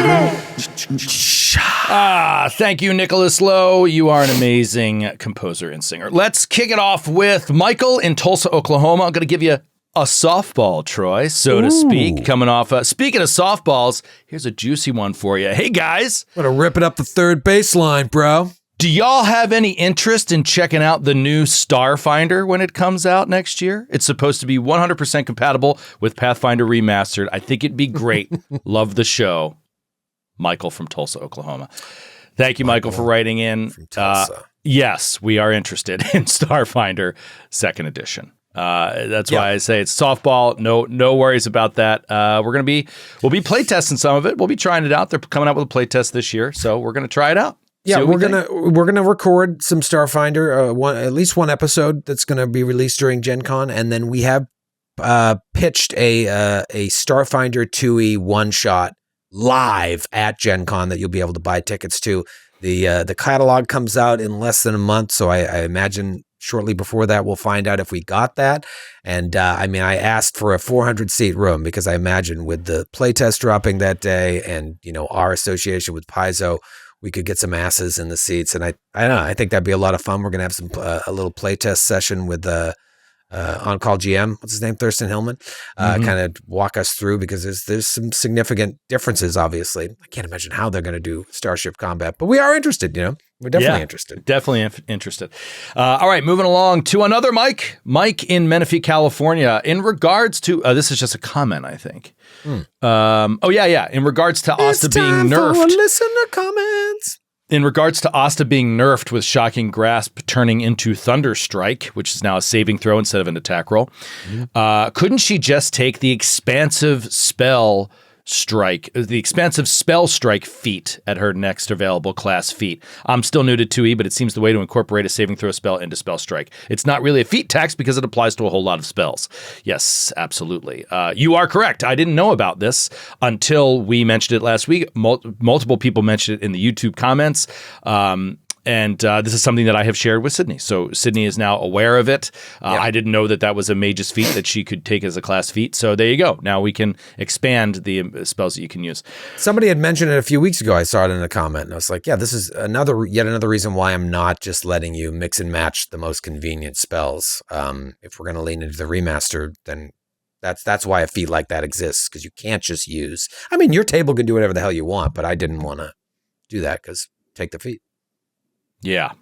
Thank you, Nicholas Lowe. You are an amazing composer and singer. Let's kick it off with Michael in Tulsa, Oklahoma. I'm going to give you a softball, Troy, so to speak, coming off. Speaking of softballs, here's a juicy one for you. Hey, guys. I'm going to rip it up the third baseline, bro. Do y'all have any interest in checking out the new Starfinder when it comes out next year? It's supposed to be 100% compatible with Pathfinder Remastered. I think it'd be great. Love the show. Michael from Tulsa, Oklahoma. Thank you, Michael, for writing in. From Tulsa. Yes, we are interested in Starfinder 2nd edition. That's why I say it's softball. No worries about that. We'll be playtesting some of it. We'll be trying it out. They're coming out with a playtest this year, so we're gonna try it out. Yeah, we're gonna record some Starfinder, at least one episode that's gonna be released during Gen Con, and then we have pitched a Starfinder 2e one shot live at Gen Con that you'll be able to buy tickets to. The catalog comes out in less than a month, so I imagine shortly before that we'll find out if we got that. And I asked for a 400-seat room because I imagine with the playtest dropping that day and our association with Paizo, we could get some asses in the seats. And I don't know, I think that'd be a lot of fun. We're gonna have a little playtest session with on-call GM, what's his name, Thurston Hillman, kind of walk us through, because there's some significant differences, obviously. I can't imagine how they're going to do Starship combat, but we are interested, We're definitely interested. Definitely interested. All right, moving along to another Mike in Menifee, California. In regards to, this is just a comment, I think. In regards to Asta being nerfed. For listener comments. In regards to Asta being nerfed with Shocking Grasp turning into Thunderstrike, which is now a saving throw instead of an attack roll, couldn't she just take the expansive spell strike feat at her next available class feat? I'm still new to 2e, but it seems the way to incorporate a saving throw spell into spell strike. It's not really a feat tax because it applies to a whole lot of spells. Yes, absolutely. You are correct. I didn't know about this until we mentioned it last week. Multiple people mentioned it in the YouTube comments. And this is something that I have shared with Sydney. So Sydney is now aware of it. I didn't know that was a mage's feat that she could take as a class feat. So there you go. Now we can expand the spells that you can use. Somebody had mentioned it a few weeks ago. I saw it in a comment, and I was like, yeah, this is yet another reason why I'm not just letting you mix and match the most convenient spells. If we're going to lean into the remaster, then that's why a feat like that exists, because you can't just use. I mean, your table can do whatever the hell you want, but I didn't want to do that because take the feat. Yeah.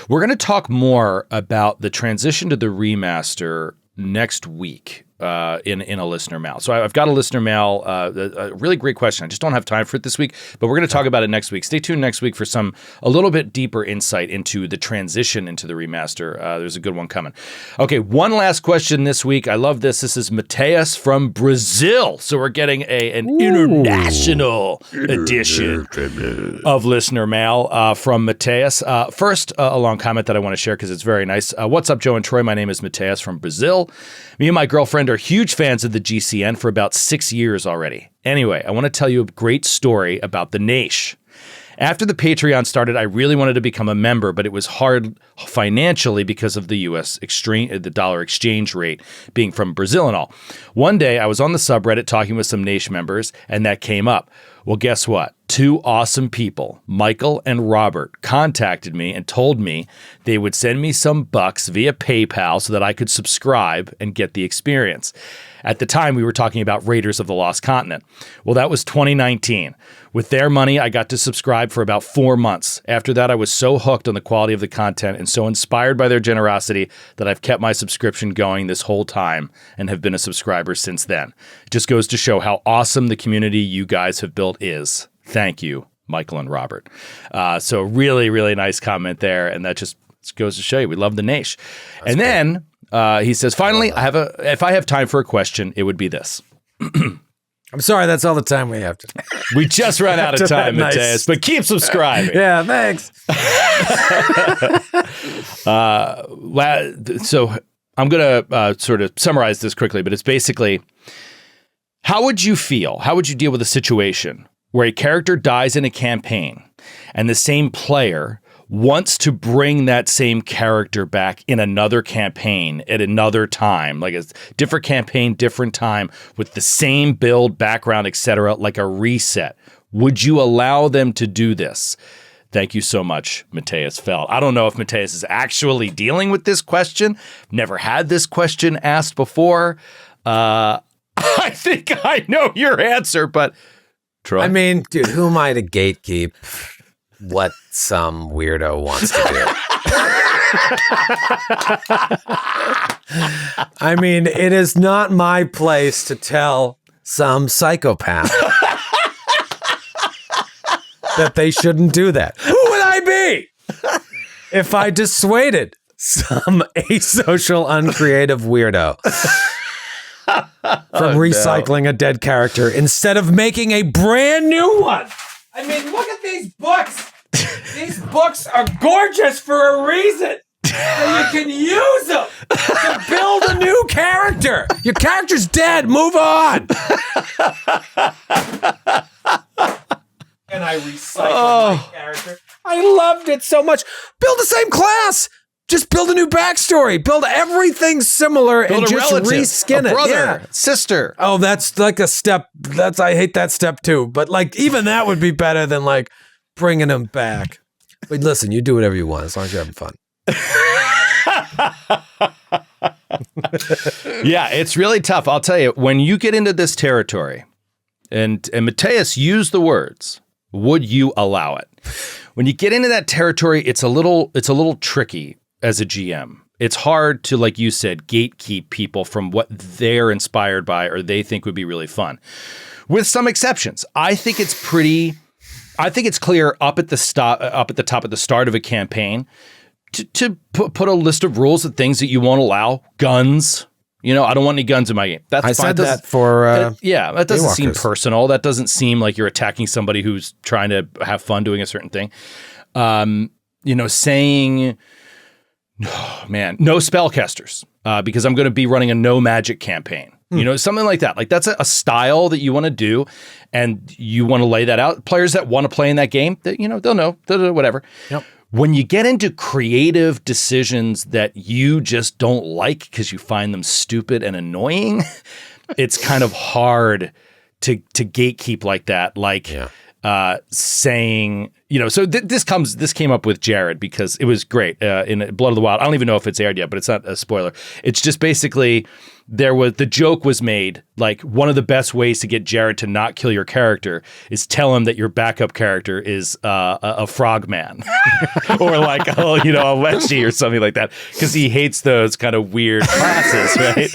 We're going to talk more about the transition to the remaster next week in a listener mail. So I've got a listener mail, a really great question. I just don't have time for it this week, but we're going to talk about it next week. Stay tuned next week for a little bit deeper insight into the transition into the remaster. There's a good one coming. Okay, one last question this week. I love this. This is Mateus from Brazil. So we're getting an international edition of listener mail from Mateus. First, a long comment that I want to share because it's very nice. What's up, Joe and Troy? My name is Mateus from Brazil. Me and my girlfriend are huge fans of the GCN for about 6 years already. Anyway, I want to tell you a great story about the Naish. After the Patreon started, I really wanted to become a member, but it was hard financially because of the the dollar exchange rate being from Brazil and all. One day, I was on the subreddit talking with some Naish members, and that came up. Well, guess what? 2 awesome people, Michael and Robert, contacted me and told me they would send me some bucks via PayPal so that I could subscribe and get the experience. At the time, we were talking about Raiders of the Lost Continent. Well, that was 2019. With their money, I got to subscribe for about 4 months. After that, I was so hooked on the quality of the content and so inspired by their generosity that I've kept my subscription going this whole time and have been a subscriber since then. It just goes to show how awesome the community you guys have built is. Thank you, Michael and Robert. So really, really nice comment there. And that just goes to show you, we love the Naish. That's and great. Then he says, finally, if I have time for a question, it would be this. I'm sorry, that's all the time we have. We just ran out of time, nice. Mateus, but keep subscribing. Yeah, thanks. So I'm going to sort of summarize this quickly, but it's basically, how would you feel? How would you deal with a situation where a character dies in a campaign and the same player wants to bring that same character back in another campaign at another time, like a different campaign, different time, with the same build, background, etc., like a reset? Would you allow them to do this? Thank you so much, Mateus Feld. I don't know if Mateus is actually dealing with this question. Never had this question asked before. I think I know your answer, but Troy? I mean, dude, who am I to gatekeep what some weirdo wants to do? I mean, it is not my place to tell some psychopath that they shouldn't do that. Who would I be if I dissuaded some asocial, uncreative weirdo from recycling a dead character instead of making a brand new one? I mean, look at these books. These books are gorgeous for a reason. So you can use them to build a new character. Your character's dead. Move on. And I recycled my character. I loved it so much. Build the same class. Just build a new backstory. Build everything similar and just reskin it. Brother, sister. Oh, that's like a step. I hate that step too. But like even that would be better than like bringing them back. But listen, you do whatever you want as long as you're having fun. Yeah, it's really tough. I'll tell you, when you get into this territory, and Mateus used the words, would you allow it? When you get into that territory, it's a little tricky as a GM. It's hard to, like you said, gatekeep people from what they're inspired by or they think would be really fun. With some exceptions. I think it's clear up at the top at the start of a campaign to put a list of rules of things that you won't allow. Guns. I don't want any guns in my game. That's I fine. said that for that doesn't seem Gatewalkers. personal. That doesn't seem like you're attacking somebody who's trying to have fun doing a certain thing. Saying, oh, man, no spellcasters because I'm going to be running a no magic campaign. Something like that. Like that's a style that you want to do, and you want to lay that out. Players that want to play in that game, that they'll know, whatever. Yep. When you get into creative decisions that you just don't like because you find them stupid and annoying, it's kind of hard to gatekeep like that. Like saying, so this came up with Jared because it was great in Blood of the Wild. I don't even know if it's aired yet, but it's not a spoiler. It's just basically the joke was made, like one of the best ways to get Jared to not kill your character is tell him that your backup character is a frogman or like, a Leshy or something like that. Cause he hates those kind of weird classes. Right.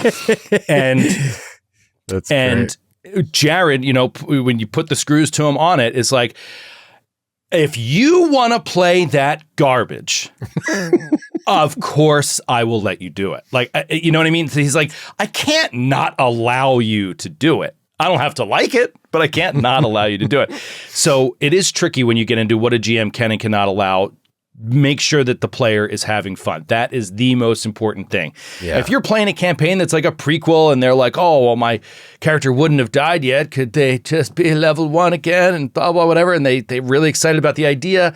That's great. Jared, when you put the screws to him on it, it's like, if you want to play that garbage, of course I will let you do it. Like, you know what I mean? So he's like, I can't not allow you to do it. I don't have to like it, but I can't not allow you to do it. So it is tricky when you get into what a GM can and cannot allow. Make sure that the player is having fun. That is the most important thing. Yeah. If you're playing a campaign that's like a prequel and they're like, oh, well, my character wouldn't have died yet. Could they just be level 1 again and blah, blah, whatever. And they're really excited about the idea.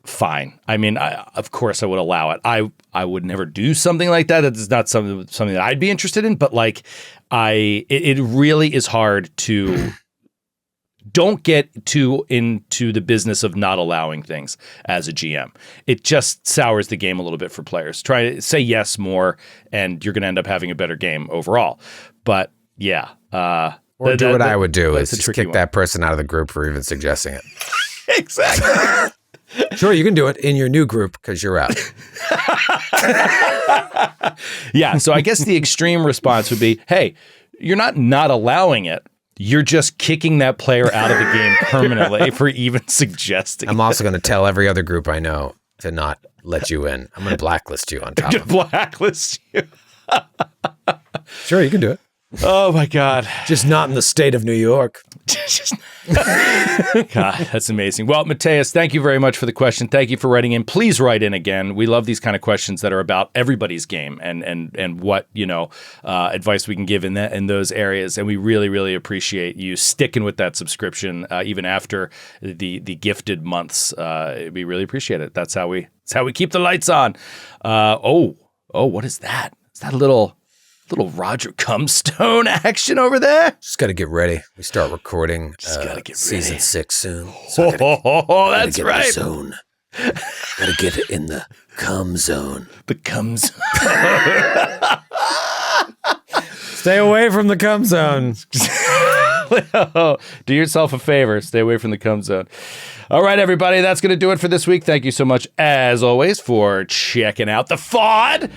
Fine. I mean, of course I would allow it. I would never do something like that. It's not something that I'd be interested in, but like it really is hard to don't get into the business of not allowing things as a GM. It just sours the game a little bit for players. Try to say yes more, and you're going to end up having a better game overall. But yeah. Or do what I would do is just kick that person out of the group for even suggesting it. Exactly. Sure, you can do it in your new group because you're out. Yeah, so I guess the extreme response would be, hey, you're not allowing it. You're just kicking that player out of the game permanently for even suggesting. I'm also going to tell every other group I know to not let you in. I'm going to blacklist you on top of it. Blacklist you. Sure, you can do it. Oh, my God. Just not in the state of New York. God, that's amazing. Well, Mateus, thank you very much for the question. Thank you for writing in. Please write in again. We love these kind of questions that are about everybody's game and what, advice we can give in those areas. And we really, really appreciate you sticking with that subscription even after the gifted months. We really appreciate it. That's how we keep the lights on. What is that? Is that a little Roger Cumstone action over there? Just got to get ready. We start recording Just gotta get season ready. 6 soon. So that's right. Soon. Gotta get it in the cum zone. The comes. Stay away from the cum zone. Do yourself a favor. Stay away from the cum zone. All right, everybody. That's going to do it for this week. Thank you so much, as always, for checking out the FOD.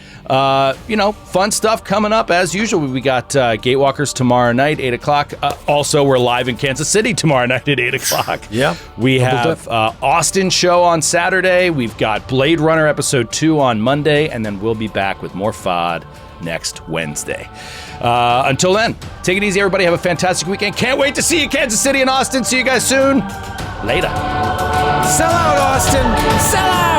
Fun stuff coming up as usual. We got Gatewalkers tomorrow night, 8 o'clock. Also, we're live in Kansas City tomorrow night at 8 o'clock. Yeah. We have Austin show on Saturday. We've got Blade Runner episode 2 on Monday, and then we'll be back with more FOD next Wednesday. Until then, take it easy, everybody. Have a fantastic weekend. Can't wait to see you, Kansas City and Austin. See you guys soon. Later. Sell out, Austin. Sell out.